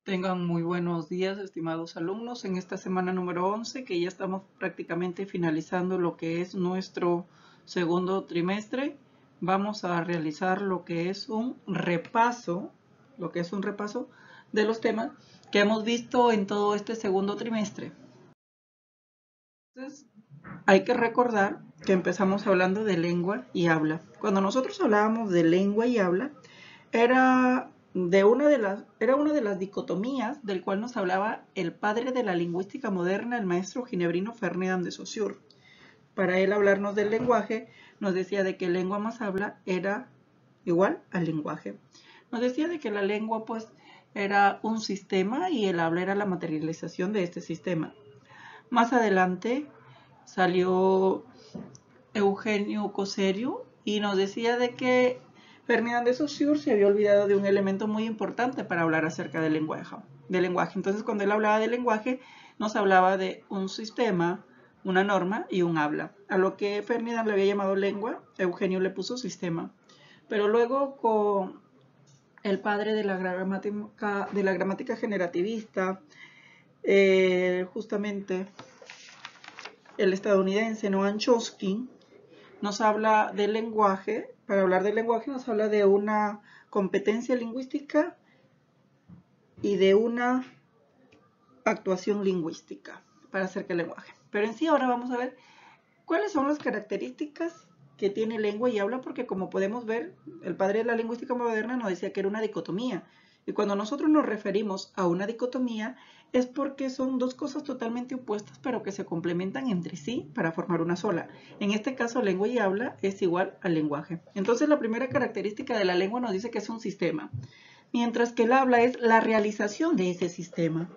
Tengan muy buenos días, estimados alumnos. En esta semana número 11, que ya estamos prácticamente finalizando lo que es nuestro segundo trimestre, vamos a realizar lo que es un repaso de los temas que hemos visto en todo este segundo trimestre. Entonces, hay que recordar que empezamos hablando de lengua y habla. Cuando nosotros hablábamos de lengua y habla, era una de las dicotomías del cual nos hablaba el padre de la lingüística moderna, el maestro ginebrino Ferdinand de Saussure. Para él hablarnos del lenguaje, nos decía de que lengua más habla era igual al lenguaje. Nos decía de que la lengua pues era un sistema y el habla era la materialización de este sistema. Más adelante salió Eugenio Coserio y nos decía de que Ferdinand de Saussure se había olvidado de un elemento muy importante para hablar acerca del lenguaje. Entonces, cuando él hablaba del lenguaje, nos hablaba de un sistema, una norma y un habla. A lo que Ferdinand le había llamado lengua, Eugenio le puso sistema. Pero luego, con el padre de la gramática generativista, justamente el estadounidense Noam Chomsky, nos habla del lenguaje. Para hablar del lenguaje nos habla de una competencia lingüística y de una actuación lingüística para hacer que el lenguaje. Pero en sí ahora vamos a ver cuáles son las características que tiene lengua y habla, porque como podemos ver, el padre de la lingüística moderna nos decía que era una dicotomía. Y cuando nosotros nos referimos a una dicotomía, es porque son dos cosas totalmente opuestas, pero que se complementan entre sí para formar una sola. En este caso, lengua y habla es igual al lenguaje. Entonces, la primera característica de la lengua nos dice que es un sistema, mientras que el habla es la realización de ese sistema.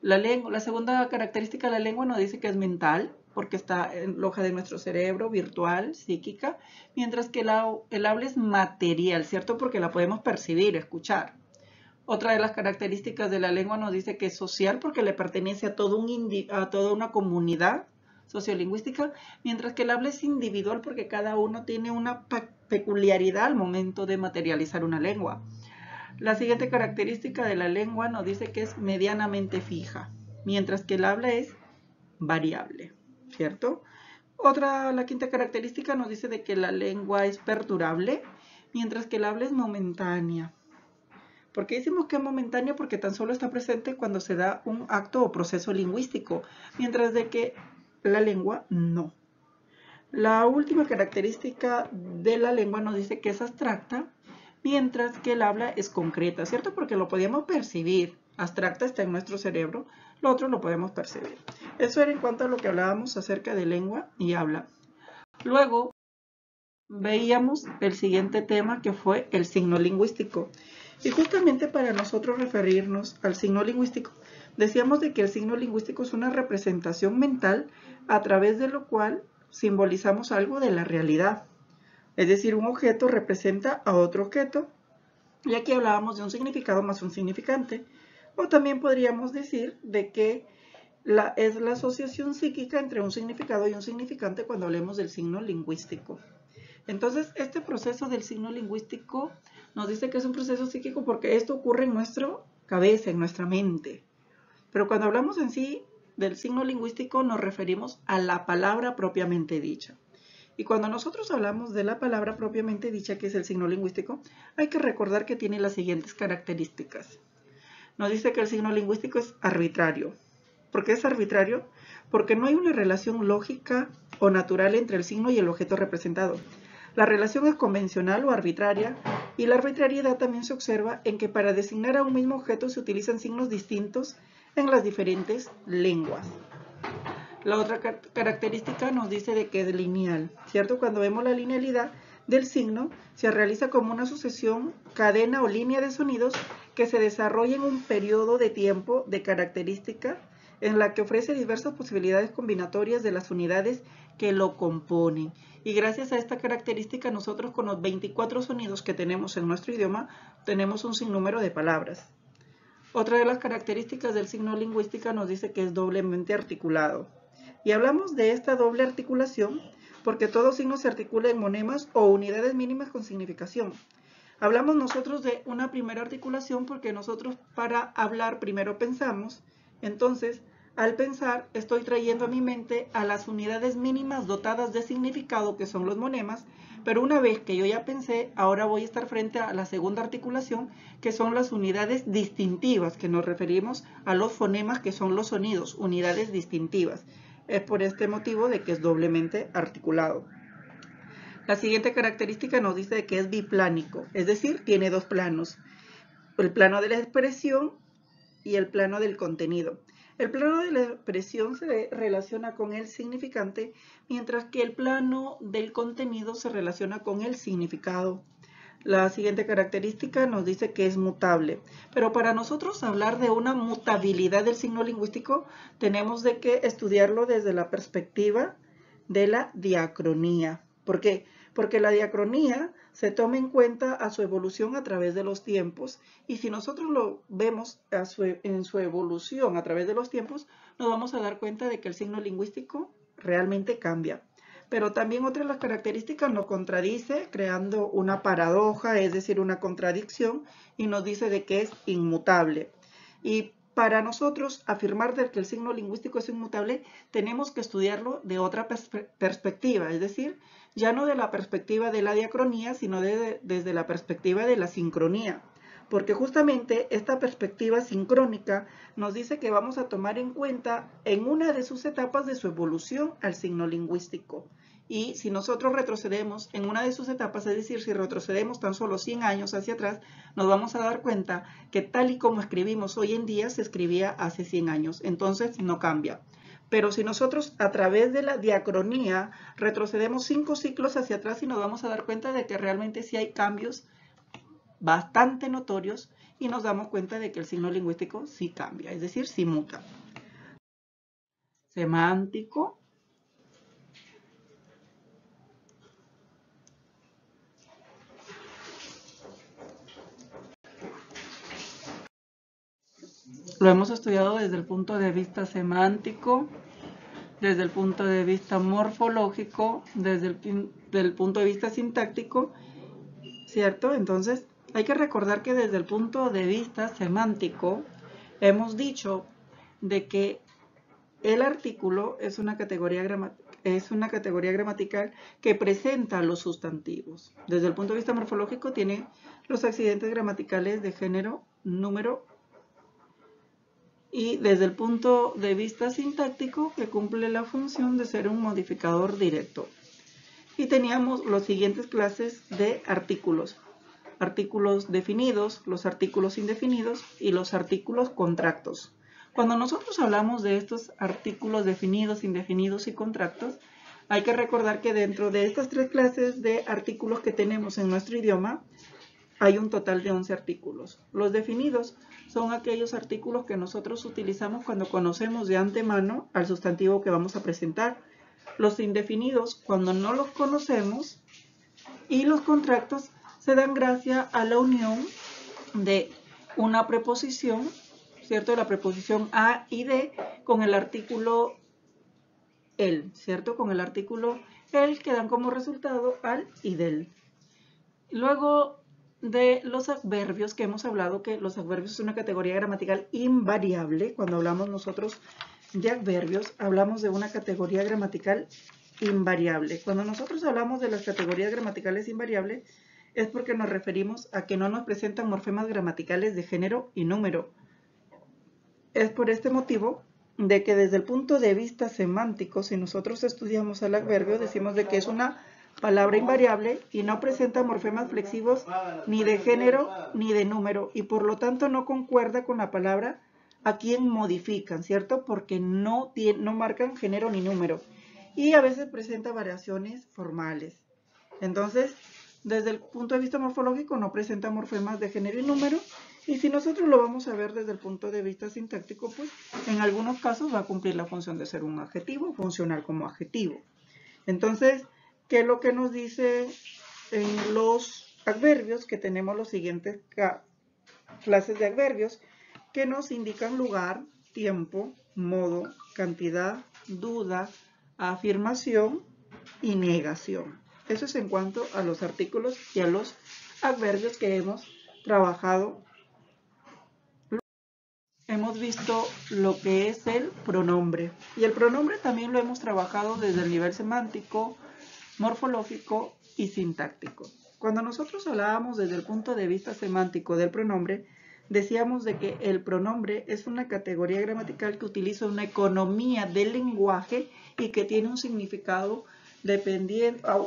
La segunda característica de la lengua nos dice que es mental, porque está en la hoja de nuestro cerebro, virtual, psíquica, mientras que el habla es material, ¿cierto? Porque la podemos percibir, escuchar. Otra de las características de la lengua nos dice que es social, porque le pertenece a toda una comunidad sociolingüística, mientras que el habla es individual, porque cada uno tiene una peculiaridad al momento de materializar una lengua. La siguiente característica de la lengua nos dice que es medianamente fija, mientras que el habla es variable, ¿cierto? La quinta característica nos dice de que la lengua es perdurable, mientras que el habla es momentánea. ¿Por qué decimos que es momentánea? Porque tan solo está presente cuando se da un acto o proceso lingüístico, mientras de que la lengua no. La última característica de la lengua nos dice que es abstracta, mientras que el habla es concreta, ¿cierto? Porque lo podíamos percibir. Abstracta está en nuestro cerebro, lo otro lo podemos percibir. Eso era en cuanto a lo que hablábamos acerca de lengua y habla. Luego veíamos el siguiente tema, que fue el signo lingüístico. Y justamente para nosotros referirnos al signo lingüístico, decíamos de que el signo lingüístico es una representación mental a través de lo cual simbolizamos algo de la realidad. Es decir, un objeto representa a otro objeto, y aquí hablábamos de un significado más un significante. O también podríamos decir de que es la asociación psíquica entre un significado y un significante cuando hablemos del signo lingüístico. Entonces, este proceso del signo lingüístico nos dice que es un proceso psíquico porque esto ocurre en nuestra cabeza, en nuestra mente. Pero cuando hablamos en sí del signo lingüístico nos referimos a la palabra propiamente dicha. Y cuando nosotros hablamos de la palabra propiamente dicha, que es el signo lingüístico, hay que recordar que tiene las siguientes características. Nos dice que el signo lingüístico es arbitrario. ¿Por qué es arbitrario? Porque no hay una relación lógica o natural entre el signo y el objeto representado. La relación es convencional o arbitraria, y la arbitrariedad también se observa en que para designar a un mismo objeto se utilizan signos distintos en las diferentes lenguas. La otra característica nos dice de que es lineal, ¿cierto? Cuando vemos la linealidad del signo, se realiza como una sucesión, cadena o línea de sonidos que se desarrolla en un periodo de tiempo de característica en la que ofrece diversas posibilidades combinatorias de las unidades que lo componen. Y gracias a esta característica, nosotros con los 24 sonidos que tenemos en nuestro idioma, tenemos un sinnúmero de palabras. Otra de las características del signo lingüístico nos dice que es doblemente articulado. Y hablamos de esta doble articulación porque todo signo se articula en monemas o unidades mínimas con significación. Hablamos nosotros de una primera articulación porque nosotros para hablar primero pensamos. Entonces, al pensar, estoy trayendo a mi mente a las unidades mínimas dotadas de significado, que son los monemas, pero una vez que yo ya pensé, ahora voy a estar frente a la segunda articulación, que son las unidades distintivas, que nos referimos a los fonemas, que son los sonidos, unidades distintivas. Es por este motivo de que es doblemente articulado. La siguiente característica nos dice que es biplánico, es decir, tiene dos planos, el plano de la expresión y el plano del contenido. El plano de la expresión se relaciona con el significante, mientras que el plano del contenido se relaciona con el significado. La siguiente característica nos dice que es mutable, pero para nosotros hablar de una mutabilidad del signo lingüístico tenemos de que estudiarlo desde la perspectiva de la diacronía. ¿Por qué? Porque la diacronía se toma en cuenta a su evolución a través de los tiempos, y si nosotros lo vemos en su evolución a través de los tiempos, nos vamos a dar cuenta de que el signo lingüístico realmente cambia. Pero también otra de las características nos contradice, creando una paradoja, es decir, una contradicción, y nos dice de que es inmutable. Y para nosotros afirmar de que el signo lingüístico es inmutable, tenemos que estudiarlo de otra perspectiva, es decir, ya no de la perspectiva de la diacronía, sino desde la perspectiva de la sincronía. Porque justamente esta perspectiva sincrónica nos dice que vamos a tomar en cuenta en una de sus etapas de su evolución al signo lingüístico. Y si nosotros retrocedemos en una de sus etapas, es decir, si retrocedemos tan solo 100 años hacia atrás, nos vamos a dar cuenta que tal y como escribimos hoy en día, se escribía hace 100 años. Entonces no cambia. Pero si nosotros a través de la diacronía retrocedemos 5 ciclos hacia atrás, y nos vamos a dar cuenta de que realmente sí hay cambios bastante notorios, y nos damos cuenta de que el signo lingüístico sí cambia, es decir, sí muta. Semántico. Lo hemos estudiado desde el punto de vista semántico, desde el punto de vista morfológico, desde el punto de vista sintáctico, ¿cierto? Entonces, hay que recordar que desde el punto de vista semántico, hemos dicho de que el artículo es una categoría gramatical que presenta los sustantivos. Desde el punto de vista morfológico, tiene los accidentes gramaticales de género, número, y desde el punto de vista sintáctico, que cumple la función de ser un modificador directo. Y teníamos las siguientes clases de artículos: artículos definidos, los artículos indefinidos y los artículos contractos. Cuando nosotros hablamos de estos artículos definidos, indefinidos y contractos, hay que recordar que dentro de estas tres clases de artículos que tenemos en nuestro idioma, hay un total de 11 artículos. Los definidos son aquellos artículos que nosotros utilizamos cuando conocemos de antemano al sustantivo que vamos a presentar. Los indefinidos cuando no los conocemos, y los contractos se dan gracias a la unión de una preposición, ¿cierto? La preposición a y de con el artículo el, ¿cierto? Con el artículo el, que dan como resultado al y del. Luego de los adverbios, que hemos hablado que los adverbios es una categoría gramatical invariable. Cuando hablamos nosotros de adverbios, hablamos de una categoría gramatical invariable. Cuando nosotros hablamos de las categorías gramaticales invariables, es porque nos referimos a que no nos presentan morfemas gramaticales de género y número. Es por este motivo de que desde el punto de vista semántico, si nosotros estudiamos al adverbio, decimos de que es una palabra invariable y no presenta morfemas flexivos ni de género ni de número, y por lo tanto no concuerda con la palabra a quien modifican, ¿cierto? Porque no marcan género ni número, y a veces presenta variaciones formales. Entonces, desde el punto de vista morfológico no presenta morfemas de género y número, y si nosotros lo vamos a ver desde el punto de vista sintáctico, pues en algunos casos va a cumplir la función de ser un adjetivo, funcional como adjetivo. Entonces, ¿qué es lo que nos dice en los adverbios? Que tenemos los siguientes clases de adverbios que nos indican lugar, tiempo, modo, cantidad, duda, afirmación y negación. Eso es en cuanto a los artículos y a los adverbios que hemos trabajado. Hemos visto lo que es el pronombre. Y el pronombre también lo hemos trabajado desde el nivel semántico, morfológico y sintáctico. Cuando nosotros hablábamos desde el punto de vista semántico del pronombre, decíamos de que el pronombre es una categoría gramatical que utiliza una economía del lenguaje y que tiene un significado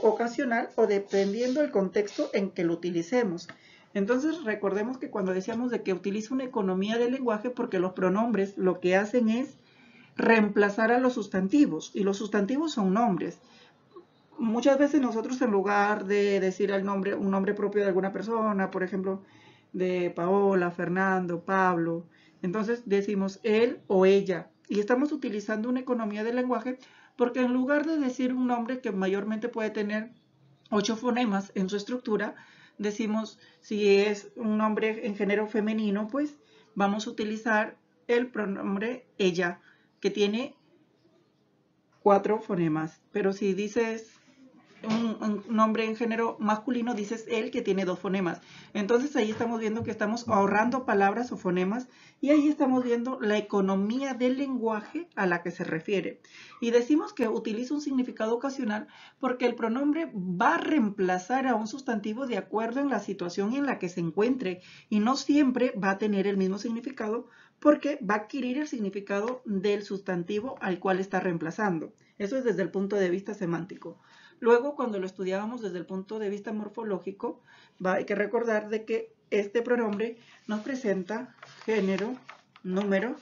ocasional o dependiendo del contexto en que lo utilicemos. Entonces recordemos que cuando decíamos de que utiliza una economía del lenguaje, porque los pronombres lo que hacen es reemplazar a los sustantivos, y los sustantivos son nombres. Muchas veces nosotros, en lugar de decir el nombre, un nombre propio de alguna persona, por ejemplo, de Paola, Fernando, Pablo, entonces decimos él o ella, y estamos utilizando una economía del lenguaje porque en lugar de decir un nombre que mayormente puede tener 8 fonemas en su estructura, decimos, si es un nombre en género femenino, pues vamos a utilizar el pronombre ella, que tiene 4 fonemas. Pero si dices un nombre en género masculino, dices él, que tiene 2 fonemas. Entonces ahí estamos viendo que estamos ahorrando palabras o fonemas, y ahí estamos viendo la economía del lenguaje a la que se refiere. Y decimos que utiliza un significado ocasional porque el pronombre va a reemplazar a un sustantivo de acuerdo en la situación en la que se encuentre, y no siempre va a tener el mismo significado porque va a adquirir el significado del sustantivo al cual está reemplazando. Eso es desde el punto de vista semántico. Luego, cuando lo estudiábamos desde el punto de vista morfológico, hay que recordar de que este pronombre nos presenta género, número,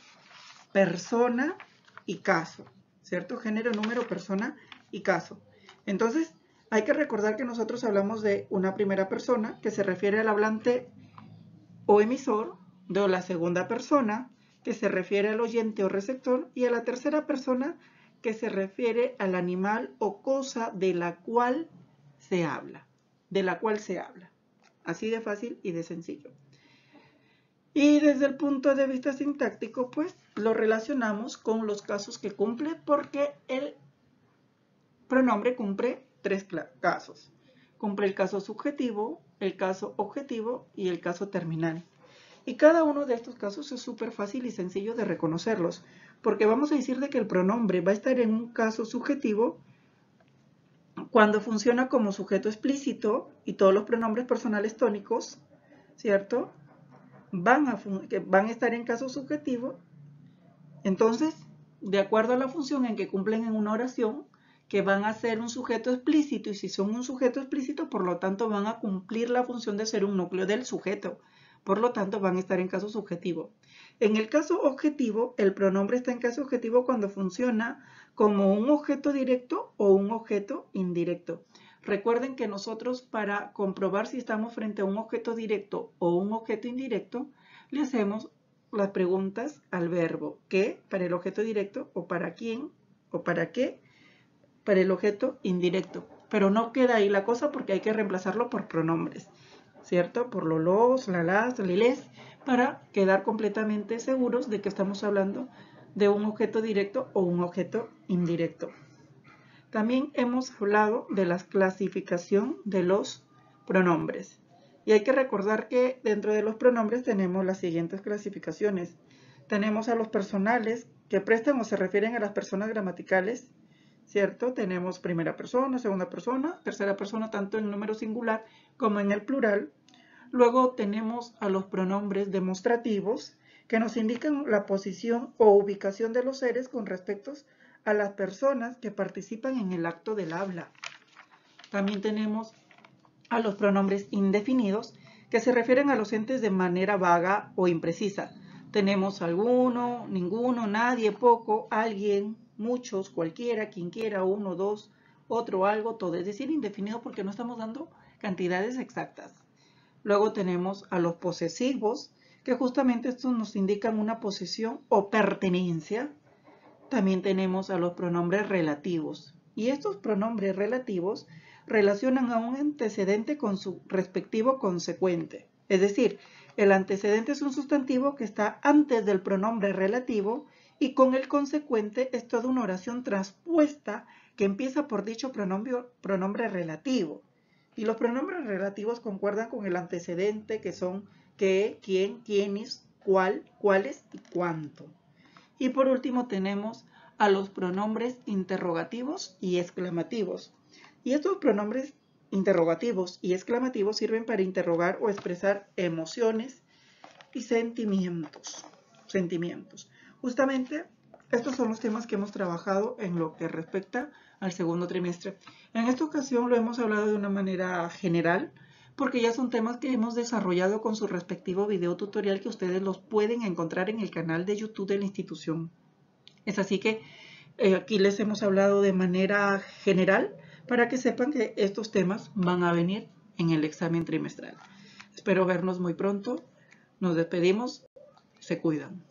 persona y caso, ¿cierto? Género, número, persona y caso. Entonces, hay que recordar que nosotros hablamos de una primera persona que se refiere al hablante o emisor, de la segunda persona que se refiere al oyente o receptor, y a la tercera persona que se refiere al animal o cosa de la cual se habla. Así de fácil y de sencillo. Y desde el punto de vista sintáctico, pues lo relacionamos con los casos que cumple, porque el pronombre cumple 3 casos. Cumple el caso subjetivo, el caso objetivo y el caso terminal. Y cada uno de estos casos es súper fácil y sencillo de reconocerlos, porque vamos a decir de que el pronombre va a estar en un caso subjetivo cuando funciona como sujeto explícito, y todos los pronombres personales tónicos, ¿cierto?, van a estar en caso subjetivo. Entonces, de acuerdo a la función en que cumplen en una oración, que van a ser un sujeto explícito, y si son un sujeto explícito, por lo tanto van a cumplir la función de ser un núcleo del sujeto. Por lo tanto, van a estar en caso subjetivo. En el caso objetivo, el pronombre está en caso objetivo cuando funciona como un objeto directo o un objeto indirecto. Recuerden que nosotros, para comprobar si estamos frente a un objeto directo o un objeto indirecto, le hacemos las preguntas al verbo. ¿Qué? Para el objeto directo, o para quién, o para qué, para el objeto indirecto. Pero no queda ahí la cosa, porque hay que reemplazarlo por pronombres, ¿cierto? Por los, las, les, para quedar completamente seguros de que estamos hablando de un objeto directo o un objeto indirecto. También hemos hablado de la clasificación de los pronombres. Y hay que recordar que dentro de los pronombres tenemos las siguientes clasificaciones. Tenemos a los personales, que prestan o se refieren a las personas gramaticales, ¿cierto? Tenemos primera persona, segunda persona, tercera persona, tanto en número singular como en el plural. Luego tenemos a los pronombres demostrativos, que nos indican la posición o ubicación de los seres con respecto a las personas que participan en el acto del habla. También tenemos a los pronombres indefinidos, que se refieren a los entes de manera vaga o imprecisa. Tenemos alguno, ninguno, nadie, poco, alguien, muchos, cualquiera, quien quiera, uno, dos, otro, algo, todo. Es decir, indefinido, porque no estamos dando cantidades exactas. Luego tenemos a los posesivos, que justamente estos nos indican una posesión o pertenencia. También tenemos a los pronombres relativos, y estos pronombres relativos relacionan a un antecedente con su respectivo consecuente. Es decir, el antecedente es un sustantivo que está antes del pronombre relativo, y con el consecuente es toda una oración transpuesta que empieza por dicho pronombre relativo. Y los pronombres relativos concuerdan con el antecedente, que son qué, quién, quiénes, cuál, cuáles y cuánto. Y por último tenemos a los pronombres interrogativos y exclamativos. Y estos pronombres interrogativos y exclamativos sirven para interrogar o expresar emociones y sentimientos. Justamente estos son los temas que hemos trabajado en lo que respecta al segundo trimestre. En esta ocasión lo hemos hablado de una manera general, porque ya son temas que hemos desarrollado con su respectivo video tutorial que ustedes los pueden encontrar en el canal de YouTube de la institución. Es así que aquí les hemos hablado de manera general para que sepan que estos temas van a venir en el examen trimestral. Espero vernos muy pronto. Nos despedimos. Se cuidan.